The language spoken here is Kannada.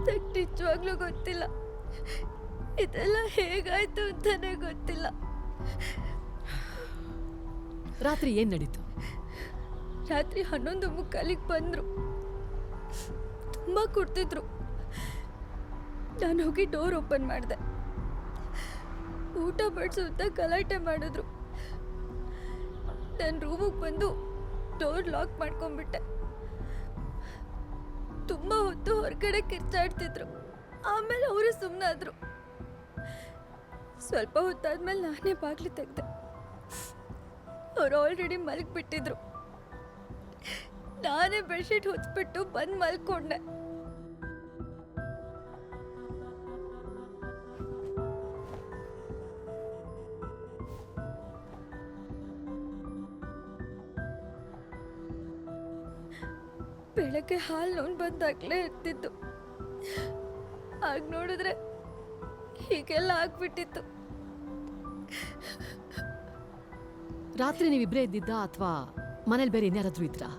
ನಂಗೆ ನಿಜವಾಗ್ಲೂ ಗೊತ್ತಿಲ್ಲ. ಇದೆಲ್ಲ ಹೇಗಾಯ್ತು ಅಂತಾನೆ ಗೊತ್ತಿಲ್ಲ. ರಾತ್ರಿ ಏನ್ ನಡೀತು? ರಾತ್ರಿ 11:45ಗೆ ಬಂದ್ರು. ತುಂಬ ಕುಡ್ತಿದ್ರು. ನಾನು ಹೋಗಿ ಡೋರ್ ಓಪನ್ ಮಾಡಿದೆ. ಊಟ ಬಡಿಸುತ್ತಾ ಗಲಾಟೆ ಮಾಡಿದ್ರು. ನನ್ನ ರೂಮಿಗೆ ಬಂದು ಡೋರ್ ಲಾಕ್ ಮಾಡ್ಕೊಂಡ್ಬಿಟ್ಟೆ. ತುಂಬ ಹೊತ್ತು ಹೊರಗಡೆ ಕಿರ್ಚಾಡ್ತಿದ್ರು. ಆಮೇಲೆ ಅವರು ಸುಮ್ಮನಾದ್ರು. ಸ್ವಲ್ಪ ಹೊತ್ತಾದ್ಮೇಲೆ ನಾನೇ ಬಾಗಿಲು ತೆಗೆದೆ. ಅವ್ರು ಆಲ್ರೆಡಿ ಮಲಗಿಬಿಟ್ಟಿದ್ರು. ನಾನೇ ಬೆಡ್ಶೀಟ್ ಹೊಚ್ಬಿಟ್ಟು ಬಂದು ಮಲ್ಕೊಂಡೆ. ಬೆಳಗ್ಗೆ ಹಾಲು ನೋವು ಬಂದಾಗಲೇ ಇರ್ತಿತ್ತು. ಆಗ ನೋಡಿದ್ರೆ ಹೀಗೆಲ್ಲ ಆಗ್ಬಿಟ್ಟಿತ್ತು. ರಾತ್ರಿ ನೀವಿಬ್ರೇ ಇದ್ದಿದ್ದ ಅಥವಾ ಮನೇಲಿ ಬೇರೆ ಇನ್ಯಾರಾದ್ರೂ ಇದ್ರಾ?